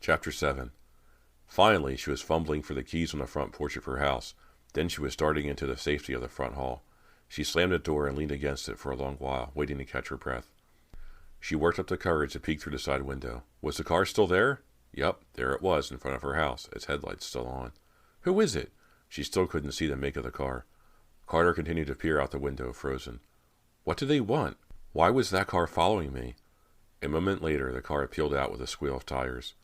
Chapter 7. Finally, she was fumbling for the keys on the front porch of her house. Then she was darting into the safety of the front hall. She slammed the door and leaned against it for a long while, waiting to catch her breath. She worked up the courage to peek through the side window. Was the car still there? Yep, there it was in front of her house, its headlights still on. Who is it? She still couldn't see the make of the car. Carter continued to peer out the window, frozen. What did they want? Why was that car following me? A moment later, the car peeled out with a squeal of tires.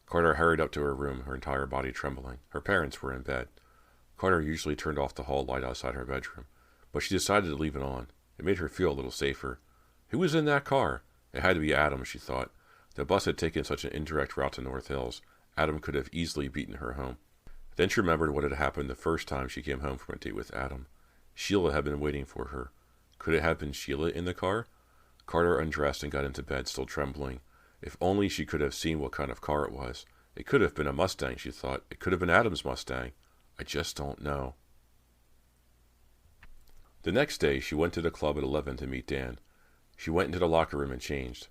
Carter hurried up to her room, her entire body trembling. Her parents were in bed. Carter usually turned off the hall light outside her bedroom, but she decided to leave it on. It made her feel a little safer. Who was in that car? It had to be Adam, she thought. The bus had taken such an indirect route to North Hills. Adam could have easily beaten her home. Then she remembered what had happened the first time she came home from a date with Adam. Sheila had been waiting for her. Could it have been Sheila in the car? Carter undressed and got into bed, still trembling. If only she could have seen what kind of car it was. It could have been a Mustang, she thought. It could have been Adam's Mustang. I just don't know. The next day, she went to the club at 11 to meet Dan. She went into the locker room and changed.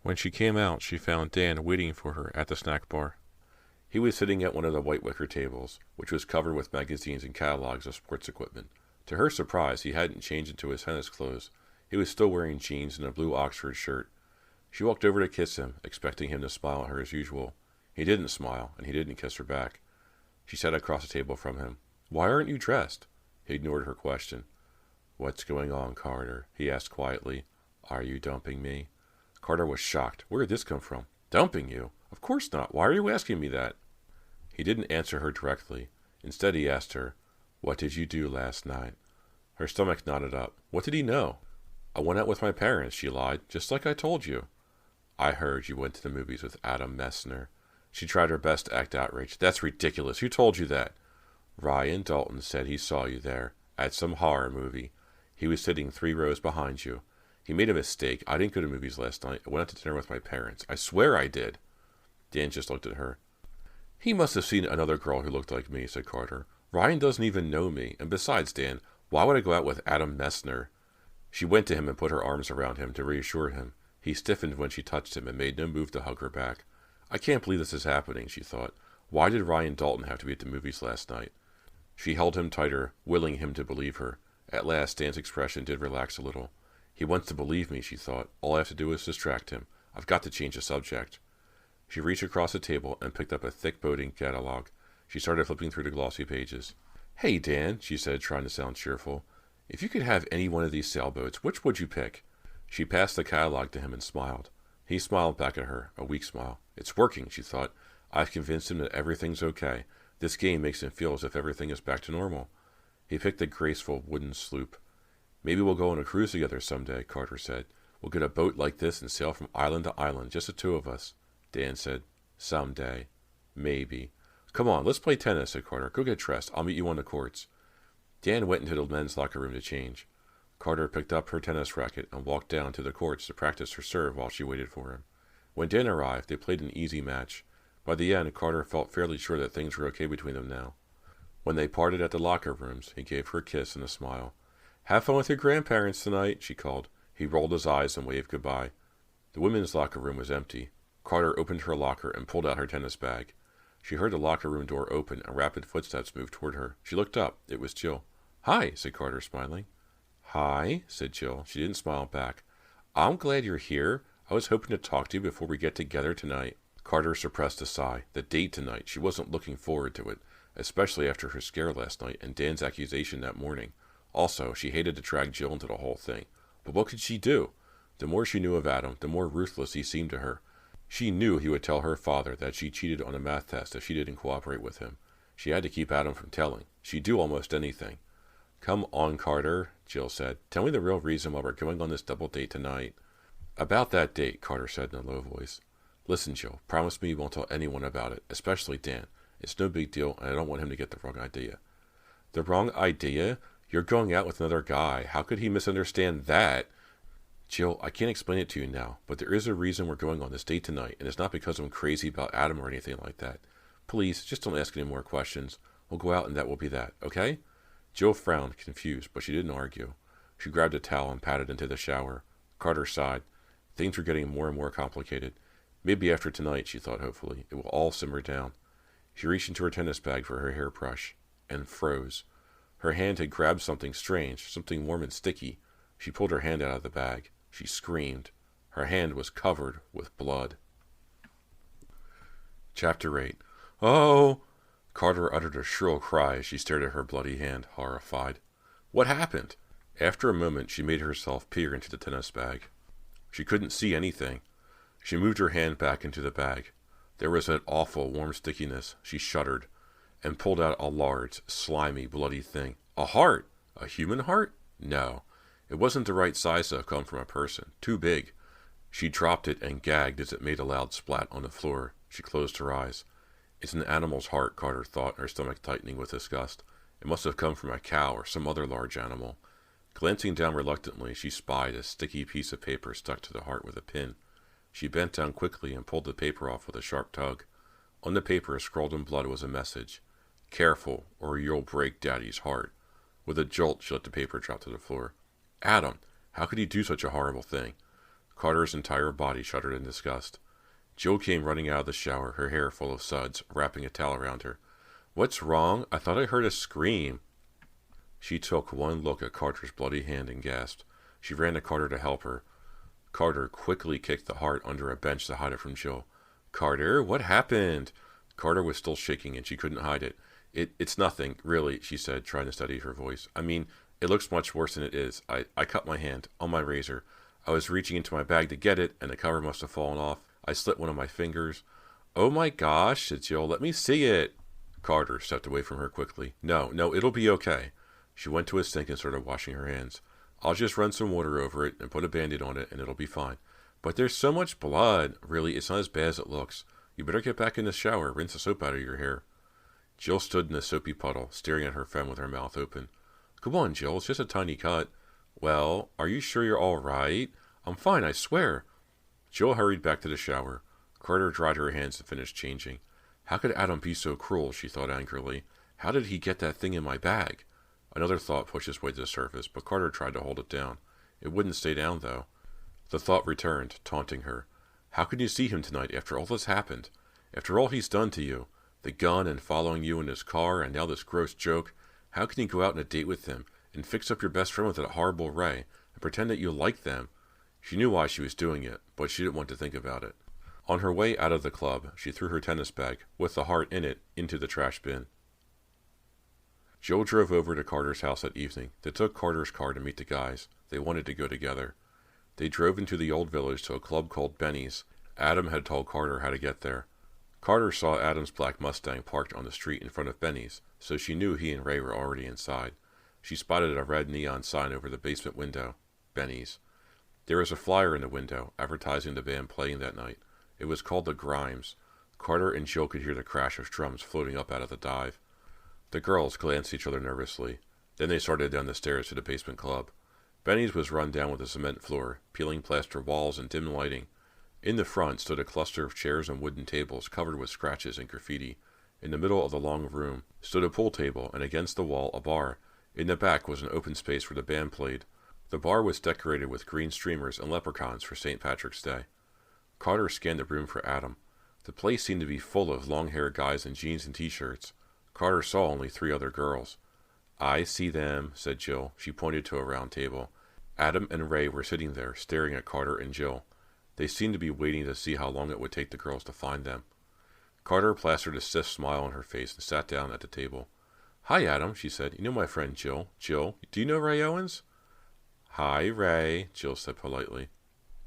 When she came out, she found Dan waiting for her at the snack bar. He was sitting at one of the white wicker tables, which was covered with magazines and catalogs of sports equipment. To her surprise, he hadn't changed into his tennis clothes. He was still wearing jeans and a blue Oxford shirt. She walked over to kiss him, expecting him to smile at her as usual. He didn't smile, and he didn't kiss her back. She sat across the table from him. Why aren't you dressed? He ignored her question. What's going on, Carter? He asked quietly. Are you dumping me? Carter was shocked. Where did this come from? Dumping you? Of course not. Why are you asking me that? He didn't answer her directly. Instead, he asked her, What did you do last night? Her stomach knotted up. What did he know? I went out with my parents, she lied, just like I told you. I heard you went to the movies with Adam Messner. She tried her best to act outraged. That's ridiculous. Who told you that? Ryan Dalton said he saw you there, at some horror movie. He was sitting 3 rows behind you. He made a mistake. I didn't go to movies last night. I went out to dinner with my parents. I swear I did. Dan just looked at her. He must have seen another girl who looked like me, said Carter. Ryan doesn't even know me. And besides, Dan, why would I go out with Adam Messner? She went to him and put her arms around him to reassure him. He stiffened when she touched him and made no move to hug her back. I can't believe this is happening, she thought. Why did Ryan Dalton have to be at the movies last night? She held him tighter, willing him to believe her. At last, Dan's expression did relax a little. He wants to believe me, she thought. All I have to do is distract him. I've got to change the subject. She reached across the table and picked up a thick boating catalog. She started flipping through the glossy pages. Hey, Dan, she said, trying to sound cheerful. If you could have any one of these sailboats, which would you pick? She passed the catalog to him and smiled. He smiled back at her, a weak smile. It's working, she thought. I've convinced him that everything's okay. This game makes him feel as if everything is back to normal. He picked a graceful wooden sloop. Maybe we'll go on a cruise together someday, Carter said. We'll get a boat like this and sail from island to island, just the 2 of us. Dan said, Someday. Maybe. Come on, let's play tennis, said Carter. Go get dressed. I'll meet you on the courts. Dan went into the men's locker room to change. Carter picked up her tennis racket and walked down to the courts to practice her serve while she waited for him. When Dan arrived, they played an easy match. By the end, Carter felt fairly sure that things were okay between them now. When they parted at the locker rooms, he gave her a kiss and a smile. Have fun with your grandparents tonight, she called. He rolled his eyes and waved goodbye. The women's locker room was empty. Carter opened her locker and pulled out her tennis bag. She heard the locker room door open and rapid footsteps moved toward her. She looked up. It was Jill. Hi, said Carter, smiling. Hi, said Jill. She didn't smile back. I'm glad you're here. I was hoping to talk to you before we get together tonight. Carter suppressed a sigh. The date tonight. She wasn't looking forward to it, especially after her scare last night and Dan's accusation that morning. Also, she hated to drag Jill into the whole thing. But what could she do? The more she knew of Adam, the more ruthless he seemed to her. She knew he would tell her father that she cheated on a math test if she didn't cooperate with him. She had to keep Adam from telling. She'd do almost anything. Come on, Carter, Jill said. Tell me the real reason why we're going on this double date tonight. About that date, Carter said in a low voice. Listen, Jill, promise me you won't tell anyone about it, especially Dan. It's no big deal, and I don't want him to get the wrong idea. The wrong idea? You're going out with another guy. How could he misunderstand that? Jill, I can't explain it to you now, but there is a reason we're going on this date tonight, and it's not because I'm crazy about Adam or anything like that. Please, just don't ask any more questions. We'll go out and that will be that, okay? Jill frowned, confused, but she didn't argue. She grabbed a towel and padded into the shower. Carter sighed. Things were getting more and more complicated. Maybe after tonight, she thought hopefully, it will all simmer down. She reached into her tennis bag for her hairbrush, and froze. Her hand had grabbed something strange, something warm and sticky. She pulled her hand out of the bag. She screamed. Her hand was covered with blood. Chapter 8. Oh! Carter uttered a shrill cry as she stared at her bloody hand, horrified. What happened? After a moment, she made herself peer into the tennis bag. She couldn't see anything. She moved her hand back into the bag. There was an awful warm stickiness. She shuddered, and pulled out a large, slimy, bloody thing. A heart! A human heart? No. It wasn't the right size to have come from a person. Too big. She dropped it and gagged as it made a loud splat on the floor. She closed her eyes. It's an animal's heart, Carter thought, her stomach tightening with disgust. It must have come from a cow or some other large animal. Glancing down reluctantly, she spied a sticky piece of paper stuck to the heart with a pin. She bent down quickly and pulled the paper off with a sharp tug. On the paper, scrawled in blood, was a message. Careful, or you'll break Daddy's heart. With a jolt, she let the paper drop to the floor. Adam! How could he do such a horrible thing? Carter's entire body shuddered in disgust. Jill came running out of the shower, her hair full of suds, wrapping a towel around her. What's wrong? I thought I heard a scream. She took one look at Carter's bloody hand and gasped. She ran to Carter to help her. Carter quickly kicked the heart under a bench to hide it from Jill. Carter, what happened? Carter was still shaking and she couldn't hide it. It's nothing, really, she said, trying to steady her voice. I mean, it looks much worse than it is. I cut my hand, on my razor. I was reaching into my bag to get it, and the cover must have fallen off. I slit one of my fingers. Oh my gosh, said Jill. Let me see it. Carter stepped away from her quickly. No, it'll be okay. She went to a sink and started washing her hands. I'll just run some water over it and put a Band-Aid on it and it'll be fine. But there's so much blood. Really, it's not as bad as it looks. You better get back in the shower. Rinse the soap out of your hair. Jill stood in the soapy puddle, staring at her friend with her mouth open. Come on, Jill. It's just a tiny cut. Well, are you sure you're all right? I'm fine, I swear. Jill hurried back to the shower. Carter dried her hands and finished changing. How could Adam be so cruel, she thought angrily. How did he get that thing in my bag? Another thought pushed its way to the surface, but Carter tried to hold it down. It wouldn't stay down, though. The thought returned, taunting her. How can you see him tonight after all this happened? After all he's done to you? The gun and following you in his car and now this gross joke? How can you go out on a date with him and fix up your best friend with that horrible Ray and pretend that you like them? She knew why she was doing it, but she didn't want to think about it. On her way out of the club, she threw her tennis bag, with the heart in it, into the trash bin. Jill drove over to Carter's house that evening. They took Carter's car to meet the guys. They wanted to go together. They drove into the old village to a club called Benny's. Adam had told Carter how to get there. Carter saw Adam's black Mustang parked on the street in front of Benny's, so she knew he and Ray were already inside. She spotted a red neon sign over the basement window. Benny's. There was a flyer in the window, advertising the band playing that night. It was called the Grimes. Carter and Jill could hear the crash of drums floating up out of the dive. The girls glanced at each other nervously. Then they started down the stairs to the basement club. Benny's was run down with a cement floor, peeling plaster walls and dim lighting. In the front stood a cluster of chairs and wooden tables covered with scratches and graffiti. In the middle of the long room stood a pool table, and against the wall a bar. In the back was an open space where the band played. The bar was decorated with green streamers and leprechauns for St. Patrick's Day. Carter scanned the room for Adam. The place seemed to be full of long-haired guys in jeans and t-shirts. Carter saw only 3 other girls. I see them, said Jill. She pointed to a round table. Adam and Ray were sitting there, staring at Carter and Jill. They seemed to be waiting to see how long it would take the girls to find them. Carter plastered a stiff smile on her face and sat down at the table. Hi, Adam, she said. You know my friend Jill. Jill, do you know Ray Owens? Hi, Ray, Jill said politely.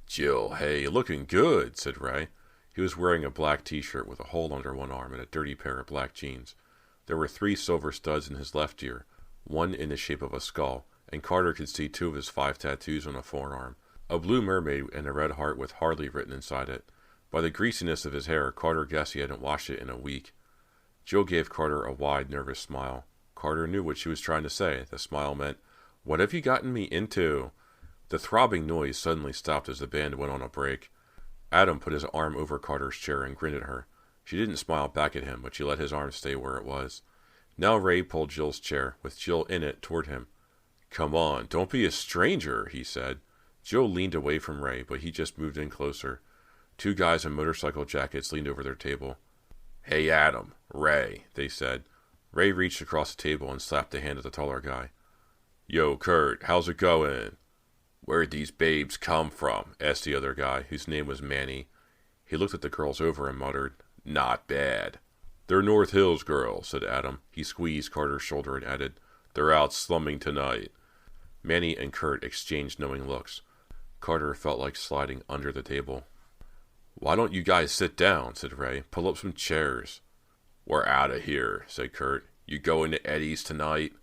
Jill, hey, looking good, said Ray. He was wearing a black t-shirt with a hole under one arm and a dirty pair of black jeans. There were 3 silver studs in his left ear, one in the shape of a skull, and Carter could see 2 of his 5 tattoos on a forearm, a blue mermaid and a red heart with Harley written inside it. By the greasiness of his hair, Carter guessed he hadn't washed it in a week. Jill gave Carter a wide, nervous smile. Carter knew what she was trying to say. The smile meant, "What have you gotten me into?" The throbbing noise suddenly stopped as the band went on a break. Adam put his arm over Carter's chair and grinned at her. She didn't smile back at him, but she let his arm stay where it was. Now Ray pulled Jill's chair, with Jill in it, toward him. "Come on, don't be a stranger," he said. Jill leaned away from Ray, but he just moved in closer. Two guys in motorcycle jackets leaned over their table. "Hey, Adam, Ray," they said. Ray reached across the table and slapped the hand of the taller guy. "Yo, Kurt, how's it going?" "Where'd these babes come from?" asked the other guy, whose name was Manny. He looked at the girls over and muttered, "Not bad." "They're North Hills girls," said Adam. He squeezed Carter's shoulder and added, "They're out slumming tonight." Manny and Kurt exchanged knowing looks. Carter felt like sliding under the table. "Why don't you guys sit down?" said Ray. "Pull up some chairs." "We're out of here," said Kurt. "You going to Eddie's tonight?"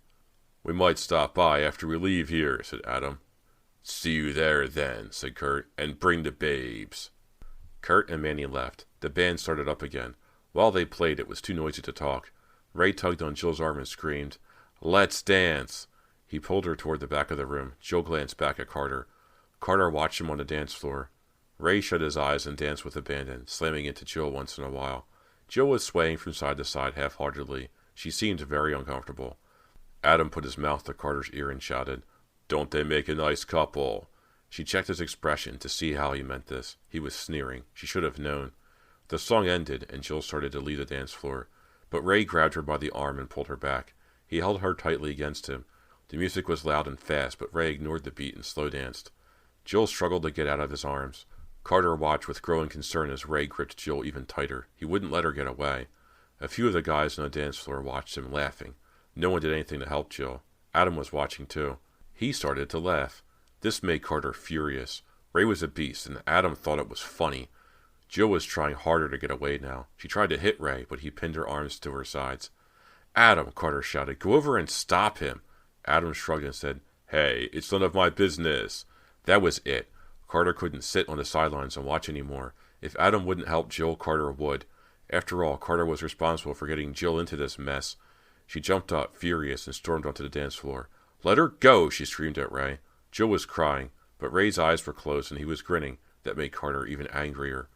"We might stop by after we leave here," said Adam. "See you there then," said Kurt, "and bring the babes." Kurt and Manny left. The band started up again. While they played, it was too noisy to talk. Ray tugged on Jill's arm and screamed, "Let's dance!" He pulled her toward the back of the room. Jill glanced back at Carter. Carter watched him on the dance floor. Ray shut his eyes and danced with abandon, slamming into Jill once in a while. Jill was swaying from side to side half-heartedly. She seemed very uncomfortable. Adam put his mouth to Carter's ear and shouted, "Don't they make a nice couple?" She checked his expression to see how he meant this. He was sneering. She should have known. The song ended, and Jill started to leave the dance floor. But Ray grabbed her by the arm and pulled her back. He held her tightly against him. The music was loud and fast, but Ray ignored the beat and slow danced. Jill struggled to get out of his arms. Carter watched with growing concern as Ray gripped Jill even tighter. He wouldn't let her get away. A few of the guys on the dance floor watched him, laughing. No one did anything to help Jill. Adam was watching too. He started to laugh. This made Carter furious. Ray was a beast, and Adam thought it was funny. Jill was trying harder to get away now. She tried to hit Ray, but he pinned her arms to her sides. "Adam," Carter shouted, "go over and stop him." Adam shrugged and said, "Hey, it's none of my business." That was it. Carter couldn't sit on the sidelines and watch anymore. If Adam wouldn't help Jill, Carter would. After all, Carter was responsible for getting Jill into this mess. She jumped up, furious, and stormed onto the dance floor. "Let her go!" she screamed at Ray. Jill was crying, but Ray's eyes were closed and he was grinning. That made Carter even angrier.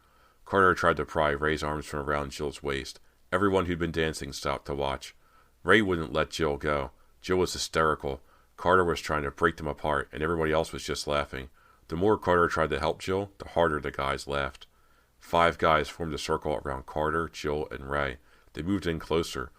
Carter tried to pry Ray's arms from around Jill's waist. Everyone who'd been dancing stopped to watch. Ray wouldn't let Jill go. Jill was hysterical. Carter was trying to break them apart, and everybody else was just laughing. The more Carter tried to help Jill, the harder the guys laughed. 5 guys formed a circle around Carter, Jill, and Ray. They moved in closer.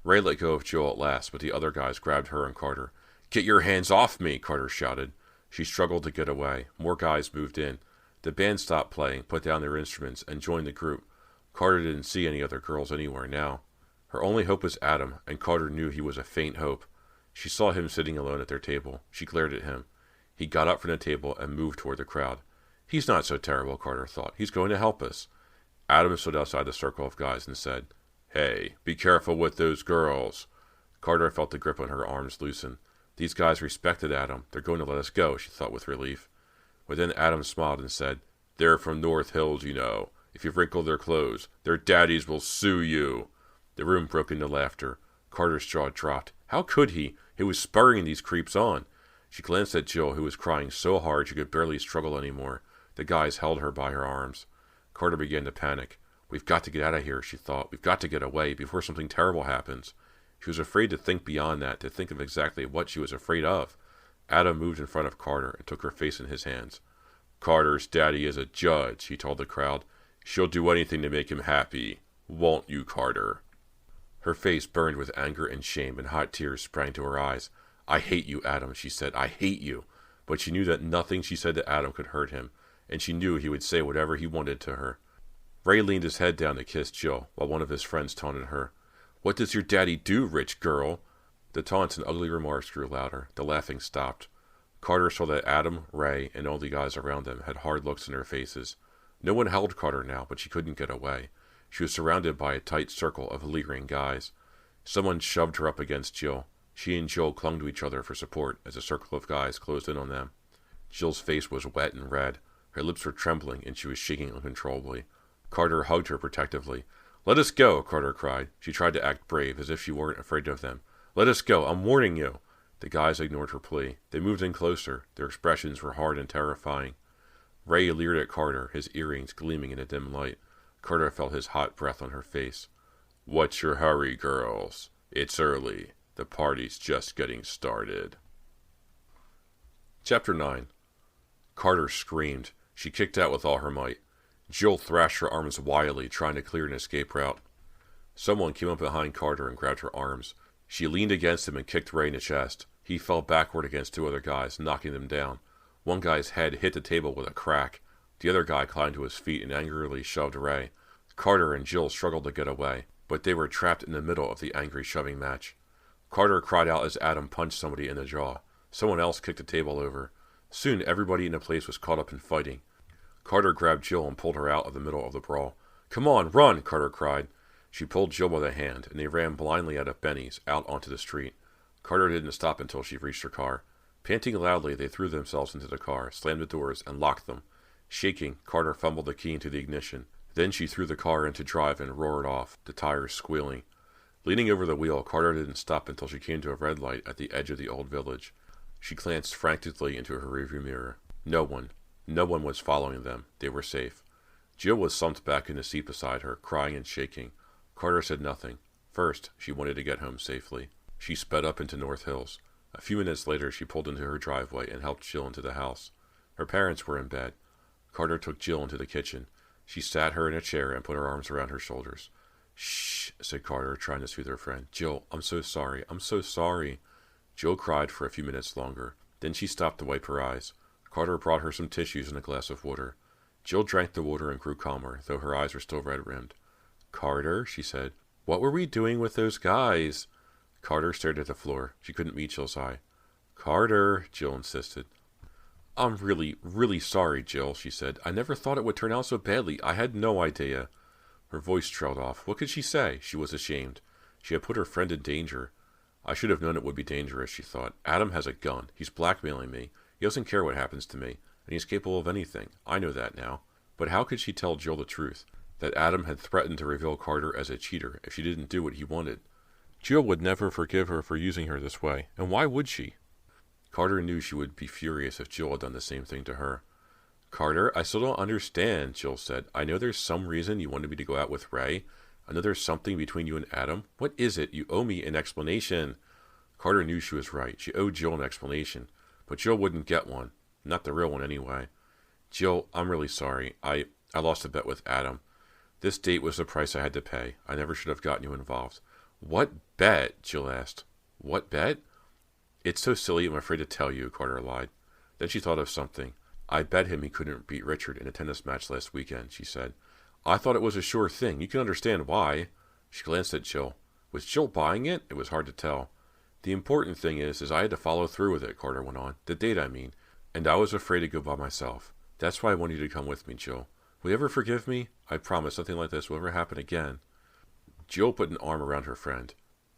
Ray let go of Jill at last, but the other guys grabbed her and Carter. "Get your hands off me!" Carter shouted. She struggled to get away. More guys moved in. The band stopped playing, put down their instruments, and joined the group. Carter didn't see any other girls anywhere now. Her only hope was Adam, and Carter knew he was a faint hope. She saw him sitting alone at their table. She glared at him. He got up from the table and moved toward the crowd. "He's not so terrible," Carter thought. "He's going to help us." Adam stood outside the circle of guys and said, "Hey, be careful with those girls." Carter felt the grip on her arms loosen. These guys respected Adam. They're going to let us go, she thought with relief. But then Adam smiled and said, "They're from North Hills, you know. If you wrinkle their clothes, their daddies will sue you." The room broke into laughter. Carter's jaw dropped. How could he? He was spurring these creeps on. She glanced at Jill, who was crying so hard she could barely struggle anymore. The guys held her by her arms. Carter began to panic. "We've got to get out of here," she thought. "We've got to get away before something terrible happens." She was afraid to think beyond that, to think of exactly what she was afraid of. Adam moved in front of Carter and took her face in his hands. "Carter's daddy is a judge," he told the crowd. "She'll do anything to make him happy. Won't you, Carter?" Her face burned with anger and shame, and hot tears sprang to her eyes. "I hate you, Adam," she said. "I hate you." But she knew that nothing she said to Adam could hurt him, and she knew he would say whatever he wanted to her. Ray leaned his head down to kiss Jill, while one of his friends taunted her. "What does your daddy do, rich girl?" The taunts and ugly remarks grew louder. The laughing stopped. Carter saw that Adam, Ray, and all the guys around them had hard looks in their faces. No one held Carter now, but she couldn't get away. She was surrounded by a tight circle of leering guys. Someone shoved her up against Jill. She and Jill clung to each other for support as a circle of guys closed in on them. Jill's face was wet and red. Her lips were trembling, and she was shaking uncontrollably. Carter hugged her protectively. "Let us go," Carter cried. She tried to act brave, as if she weren't afraid of them. "Let us go. I'm warning you." The guys ignored her plea. They moved in closer. Their expressions were hard and terrifying. Ray leered at Carter, his earrings gleaming in a dim light. Carter felt his hot breath on her face. "What's your hurry, girls? It's early. The party's just getting started." Chapter 9. Carter screamed. She kicked out with all her might. Jill thrashed her arms wildly, trying to clear an escape route. Someone came up behind Carter and grabbed her arms. She leaned against him and kicked Ray in the chest. He fell backward against two other guys, knocking them down. One guy's head hit the table with a crack. The other guy climbed to his feet and angrily shoved Ray. Carter and Jill struggled to get away, but they were trapped in the middle of the angry shoving match. Carter cried out as Adam punched somebody in the jaw. Someone else kicked the table over. Soon everybody in the place was caught up in fighting. Carter grabbed Jill and pulled her out of the middle of the brawl. "Come on, run!" Carter cried. She pulled Jill by the hand, and they ran blindly out of Benny's, out onto the street. Carter didn't stop until she reached her car. Panting loudly, they threw themselves into the car, slammed the doors, and locked them. Shaking, Carter fumbled the key into the ignition. Then she threw the car into drive and roared off, the tires squealing. Leaning over the wheel, Carter didn't stop until she came to a red light at the edge of the old village. She glanced frantically into her rearview mirror. No one was following them. They were safe. Jill was slumped back in the seat beside her, crying and shaking. Carter said nothing. First, she wanted to get home safely. She sped up into North Hills. A few minutes later, she pulled into her driveway and helped Jill into the house. Her parents were in bed. Carter took Jill into the kitchen. She sat her in a chair and put her arms around her shoulders. "Shh," said Carter, trying to soothe her friend. "Jill, I'm so sorry. I'm so sorry." Jill cried for a few minutes longer. Then she stopped to wipe her eyes. Carter brought her some tissues and a glass of water. Jill drank the water and grew calmer, though her eyes were still red-rimmed. "Carter," she said, "what were we doing with those guys?" Carter stared at the floor. She couldn't meet Jill's eye. "Carter," Jill insisted. "I'm really, really sorry, Jill," she said. "I never thought it would turn out so badly. I had no idea." Her voice trailed off. What could she say? She was ashamed. She had put her friend in danger. I should have known it would be dangerous, she thought. Adam has a gun. He's blackmailing me. He doesn't care what happens to me, and he's capable of anything. I know that now. But how could she tell Jill the truth? That Adam had threatened to reveal Carter as a cheater if she didn't do what he wanted. Jill would never forgive her for using her this way, and why would she? Carter knew she would be furious if Jill had done the same thing to her. "Carter, I still don't understand," Jill said. "I know there's some reason you wanted me to go out with Ray. I know there's something between you and Adam. What is it? You owe me an explanation." Carter knew she was right. She owed Jill an explanation. But Jill wouldn't get one. Not the real one, anyway. "Jill, I'm really sorry. I lost a bet with Adam. This date was the price I had to pay. I never should have gotten you involved." "What bet?" Jill asked. "What bet?" "It's so silly, I'm afraid to tell you," Carter lied. Then she thought of something. "I bet him he couldn't beat Richard in a tennis match last weekend," she said. "I thought it was a sure thing. You can understand why." She glanced at Jill. Was Jill buying it? It was hard to tell. "The important thing is I had to follow through with it," Carter went on. "The date, I mean. And I was afraid to go by myself. That's why I wanted you to come with me, Jill. Will you ever forgive me? I promise nothing like this will ever happen again." Jill put an arm around her friend.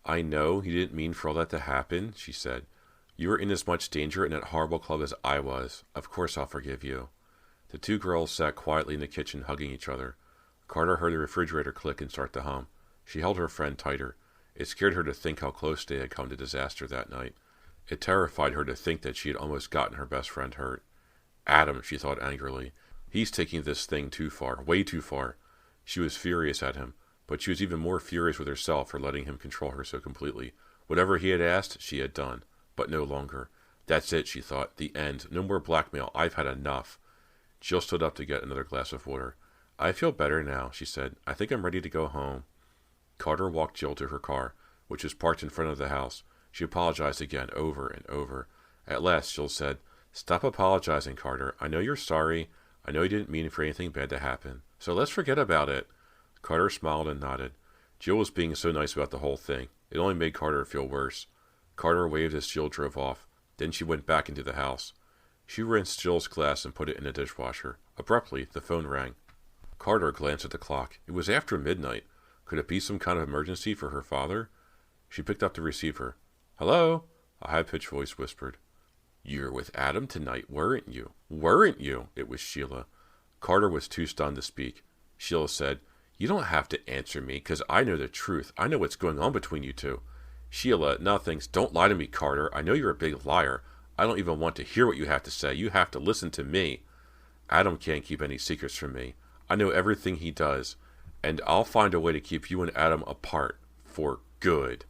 "I know you didn't mean for all that to happen," she said. "You were in as much danger in that horrible club as I was. Of course I'll forgive you." The two girls sat quietly in the kitchen, hugging each other. Carter heard the refrigerator click and start to hum. She held her friend tighter. It scared her to think how close they had come to disaster that night. It terrified her to think that she had almost gotten her best friend hurt. Adam, she thought angrily. He's taking this thing too far, way too far. She was furious at him, but she was even more furious with herself for letting him control her so completely. Whatever he had asked, she had done. But no longer. That's it, she thought. The end. No more blackmail. I've had enough. Jill stood up to get another glass of water. "I feel better now," she said. "I think I'm ready to go home." Carter walked Jill to her car, which was parked in front of the house. She apologized again, over and over. At last, Jill said, "Stop apologizing, Carter. I know you're sorry. I know you didn't mean for anything bad to happen. So let's forget about it." Carter smiled and nodded. Jill was being so nice about the whole thing. It only made Carter feel worse. Carter waved as Jill drove off. Then she went back into the house. She rinsed Jill's glass and put it in the dishwasher. Abruptly, the phone rang. Carter glanced at the clock. It was after midnight. Could it be some kind of emergency for her father? She picked up the receiver. "Hello?" A high-pitched voice whispered. "You were with Adam tonight, weren't you?" "Weren't you?" It was Sheila. Carter was too stunned to speak. Sheila said, "You don't have to answer me, 'cause I know the truth. I know what's going on between you two." "Sheila, nothing's... Don't lie to me, Carter. I know you're a big liar. I don't even want to hear what you have to say. You have to listen to me. Adam can't keep any secrets from me. I know everything he does. And I'll find a way to keep you and Adam apart. For good."